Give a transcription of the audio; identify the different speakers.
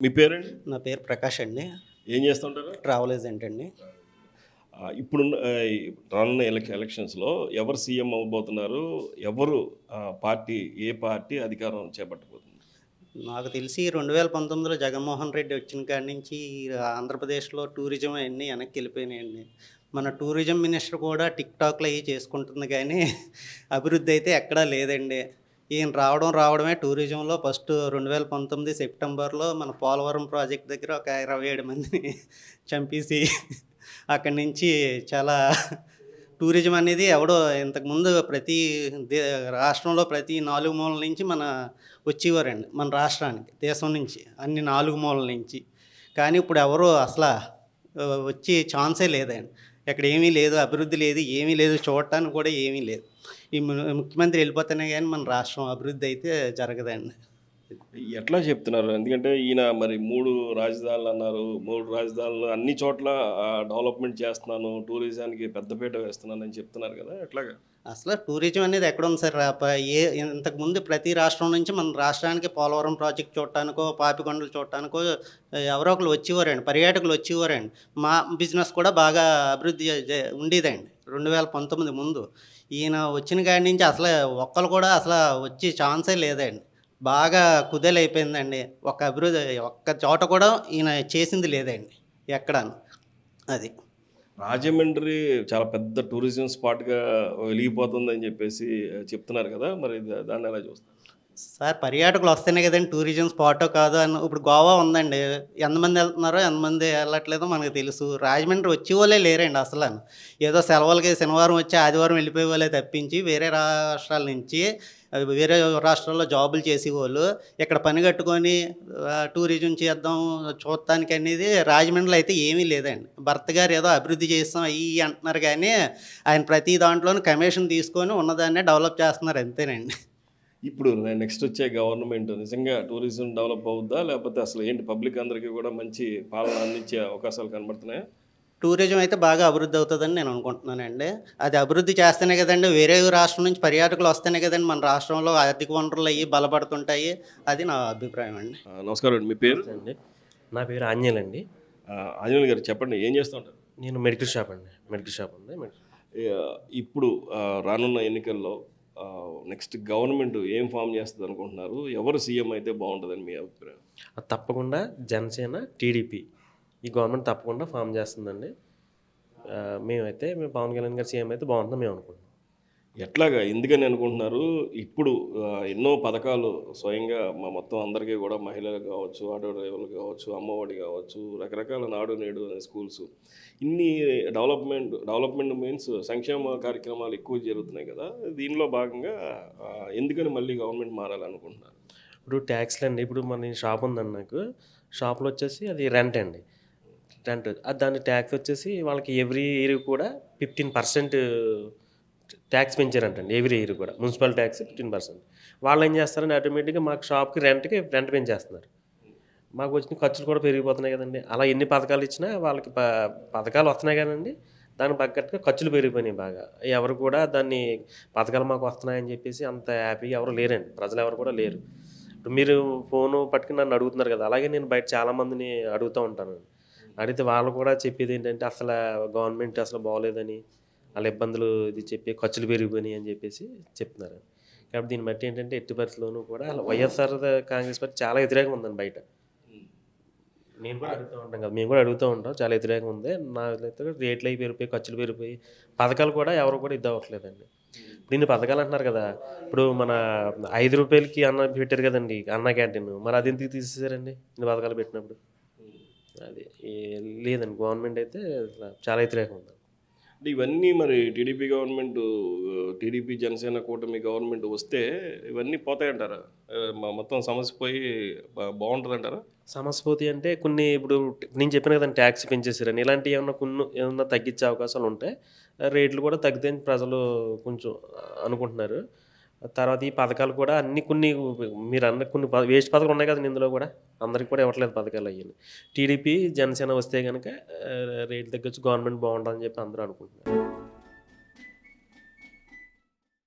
Speaker 1: మీ పేరండి?
Speaker 2: నా పేరు ప్రకాష్ అండి.
Speaker 1: ఏం చేస్తుంటారు?
Speaker 2: ట్రావెల్ ఏజెంట్ అండి.
Speaker 1: ఇప్పుడున్న రానున్న ఎలక్షన్స్‌లో ఎవరు సీఎం అవ్వబోతున్నారు? ఎవరు పార్టీ ఏ పార్టీ అధికారం చేపట్టబోతుంది?
Speaker 2: నాకు తెలిసి 2019లో జగన్మోహన్ రెడ్డి వచ్చిన కాడి నుంచి ఆంధ్రప్రదేశ్‌లో టూరిజం అయన్నీ వెనక్కెళ్ళిపోయినాయండి. మన టూరిజం మినిస్టర్ కూడా టిక్‌టాక్‌లు అయి చేసుకుంటుంది గానీ, అభివృద్ధి అయితే ఎక్కడా లేదండి. ఈయన రావడమే టూరిజంలో ఫస్ట్ 2019 సెప్టెంబర్‌లో మన పోలవరం ప్రాజెక్ట్ దగ్గర ఒక 27 మందిని చంపేసి అక్కడి నుంచి చాలా టూరిజం అనేది ఎవడో ఇంతకుముందు ప్రతి దే రాష్ట్రంలో ప్రతి 4 మూలల నుంచి వచ్చేవారండి మన రాష్ట్రానికి దేశం నుంచి అన్ని 4 మూలల నుంచి. కానీ ఇప్పుడు ఎవరు వచ్చే ఛాన్సే లేదండి. ఇక్కడ ఏమీ లేదు, అభివృద్ధి లేదు, ఏమీ లేదు, చూడటానికి కూడా ఏమీ లేదు. ఈ ముఖ్యమంత్రి వెళ్ళిపోతేనే గానీ మన రాష్ట్రం అభివృద్ధి అయితే జరగదండి.
Speaker 1: ఎట్లా చెప్తున్నారు? ఎందుకంటే ఈయన మరి 3 రాజధానులు అన్నారు. 3 రాజధానులు అన్ని చోట్ల డెవలప్‌మెంట్ చేస్తున్నాను, టూరిజానికి పెద్దపీట వేస్తున్నానని చెప్తున్నారు కదా! ఎట్లాగా?
Speaker 2: టూరిజం అనేది ఎక్కడుంది సార్? ఇంతకుముందు ప్రతి రాష్ట్రం నుంచి మన రాష్ట్రానికి పోలవరం ప్రాజెక్ట్ చూడటానికో, పాపికొండలు చూడటానికో ఎవరో ఒకళ్ళు వచ్చేవారండి. పర్యాటకులు వచ్చేవారండి. మా బిజినెస్ కూడా బాగా అభివృద్ధి ఉండేదండి 2019 ముందు. ఈయన వచ్చిన కాడి నుంచి ఒక్కళ్ళు కూడా వచ్చే ఛాన్సే లేదండి. బాగా కుదేలైపోయిందండి. ఒక్క చోట కూడా ఈయన చేసింది లేదండి ఎక్కడాను. అది.
Speaker 1: రాజమండ్రి చాలా పెద్ద టూరిజం స్పాట్‌గా వెలిగిపోతుందని చెప్పేసి చెప్తున్నారు కదా! మరి దాన్ని ఎలా చూస్తారు?
Speaker 2: సార్ పర్యాటకులు వస్తేనే కదండి టూరిజం స్పాటో కాదో ఇప్పుడు గోవా ఉందండి. ఎంతమంది వెళ్తున్నారో, ఎంతమంది వెళ్ళట్లేదో మనకు తెలుసు. రాజమండ్రి వచ్చేవాళ్ళే లేరండి అసలను. ఏదో సెలవులకి శనివారం వచ్చి ఆదివారం వెళ్ళిపోయేవాళ్ళే తప్పించి వేరే రాష్ట్రాల్లో జాబులు చేసేవాళ్ళు ఇక్కడ పని కట్టుకొని టూరిజం చేద్దాం చూడటానికి అనేది రాజమండ్రిలో అయితే ఏమీ లేదండి. భర్త గారు ఏదో అభివృద్ధి చేస్తాం అయ్యి అంటున్నారు కానీ ఆయన ప్రతి దాంట్లోనూ కమిషన్ తీసుకొని ఉన్నదాన్నే డెవలప్ చేస్తున్నారు అంతేనండి.
Speaker 1: ఇప్పుడు నెక్స్ట్ వచ్చే గవర్నమెంట్ నిజంగా టూరిజం డెవలప్ అవుద్దా? లేకపోతే అసలు ఏంటి పబ్లిక్ అందరికీ కూడా మంచి పాలన అందించే అవకాశాలు కనబడుతున్నాయా?
Speaker 2: టూరిజం అయితే బాగా అభివృద్ధి అవుతుందని నేను అనుకుంటున్నానండి. అది అభివృద్ధి చేస్తేనే కదండి వేరే రాష్ట్రం నుంచి పర్యాటకులు వస్తేనే కదండి మన రాష్ట్రంలో ఆర్థిక వనరులు అయ్యి బలపడుతుంటాయి. అది నా అభిప్రాయం అండి.
Speaker 1: నమస్కారం అండి. మీ పేరు?
Speaker 3: అండి నా పేరు ఆంజనేయులు అండి.
Speaker 1: ఆంజనేయులు గారు చెప్పండి, ఏం చేస్తూ ఉంటారు?
Speaker 3: నేను మెడికల్ షాప్ అండి. మెడికల్ షాప్ ఉంది.
Speaker 1: ఇప్పుడు రానున్న ఎన్నికల్లో నెక్స్ట్ గవర్నమెంట్ ఏం ఫామ్ చేస్తుంది అనుకుంటున్నారు? ఎవరు సీఎం అయితే బాగుంటుందని మీ అభిప్రాయం?
Speaker 3: తప్పకుండా జనసేన, టీడీపీ ఈ గవర్నమెంట్ తప్పకుండా ఫామ్ చేస్తుందండి. మేము పవన్ కళ్యాణ్ గారు సీఎం అయితే బాగుంటుందని మేము అనుకుంటున్నాం.
Speaker 1: ఎట్లాగా ఎందుకని అనుకుంటున్నారు? ఇప్పుడు ఎన్నో పథకాలు స్వయంగా మొత్తం అందరికీ కూడా మహిళలకు కావచ్చు, ఆటో డ్రైవర్లకు కావచ్చు, అమ్మఒడి కావచ్చు, రకరకాల నాడు నేడు అనే స్కూల్స్ ఇన్ని డెవలప్మెంట్ మీన్స్ సంక్షేమ కార్యక్రమాలు ఎక్కువ జరుగుతున్నాయి కదా! దీనిలో భాగంగా ఎందుకని మళ్ళీ గవర్నమెంట్ మారాలనుకుంటున్నారు?
Speaker 3: ఇప్పుడు ట్యాక్స్లు అండి. ఇప్పుడు మన షాప్ ఉందండి నాకు. షాప్లో వచ్చేసి అది రెంట్ అండి. దాని ట్యాక్స్ వచ్చేసి వాళ్ళకి ఎవ్రీ ఇయర్ కూడా 15% ట్యాక్స్ పెంచారంటండి. ఎవ్రీ ఇయర్ కూడా మున్సిపల్ ట్యాక్స్ 15%. వాళ్ళు ఏం చేస్తారంటే ఆటోమేటిక్గా మాకు షాప్కి రెంట్ పెంచేస్తున్నారు. మాకు వచ్చిన ఖర్చులు కూడా పెరిగిపోతున్నాయి కదండి. అలా ఎన్ని పథకాలు ఇచ్చినా వాళ్ళకి పథకాలు వస్తున్నాయి కదండి, దానికి తగ్గట్టుగా ఖర్చులు పెరిగిపోయినాయి బాగా. ఎవరు కూడా దాన్ని పథకాలు మాకు వస్తున్నాయని చెప్పేసి అంత హ్యాపీగా ఎవరు లేరండి. ప్రజలు ఎవరు కూడా లేరు. ఇప్పుడు మీరు ఫోను పట్టుకుని నన్ను అడుగుతున్నారు కదా, అలాగే నేను బయట చాలామందిని అడుగుతూ ఉంటాను. అడిగితే వాళ్ళు కూడా చెప్పేది ఏంటంటే గవర్నమెంట్ అసలు బాగోలేదని, వాళ్ళ ఇబ్బందులు ఇది చెప్పి ఖర్చులు పెరిగిపోయినాయి అని చెప్పేసి చెప్తున్నారు. కాబట్టి దీన్ని బట్టి ఏంటంటే ఎట్టి పరిస్థితుల్లోనూ కూడా వైఎస్ఆర్ కాంగ్రెస్ పార్టీ చాలా వ్యతిరేకంగా ఉందండి బయట. మేము కూడా అడుగుతూ ఉంటాం చాలా వ్యతిరేకంగా ఉంది. నాకైతే రేట్లు అవి పెరిగిపోయి, ఖర్చులు పెరిగిపోయి, పథకాలు కూడా ఎవరు కూడా ఇది అవ్వట్లేదండి. ఇప్పుడు ఇన్ని పథకాలు అంటున్నారు కదా, ఇప్పుడు మన 5 రూపాయలకి అన్న పెట్టారు కదండి అన్న క్యాంటీన్, మరి అది ఎందుకు తీసేసారండి ఇన్ని పథకాలు పెట్టినప్పుడు? అది లేదండి, గవర్నమెంట్ అయితే చాలా వ్యతిరేకంగా ఉంది.
Speaker 1: అంటే ఇవన్నీ మరి టీడీపీ జనసేన కూటమి గవర్నమెంట్ వస్తే ఇవన్నీ పోతాయంటారా? మొత్తం సమస్య పోయి బాగుంటుందంటారా?
Speaker 3: సమస్య పోతాయి అంటే కొన్ని ఇప్పుడు నేను చెప్పిన కదండి ట్యాక్స్ పెంచేసారని, ఇలాంటివి ఏమన్నా తగ్గించే అవకాశాలు ఉంటాయి. రేట్లు కూడా తగ్గితే ప్రజలు కొంచెం అనుకుంటున్నారు. తర్వాత ఈ పథకాలు కూడా కొన్ని మీరు అన్న కొన్ని వేస్ట్ పథకాలు ఉన్నాయి కదండి ఇందులో కూడా, అందరికి కూడా ఇవ్వట్లేదు పథకాలు అయ్యి. టీడీపీ జనసేన వస్తే కనుక రేట్లు తగ్గొచ్చు, గవర్నమెంట్ బాగుంటుందని చెప్పి అందరూ అనుకుంటున్నారు.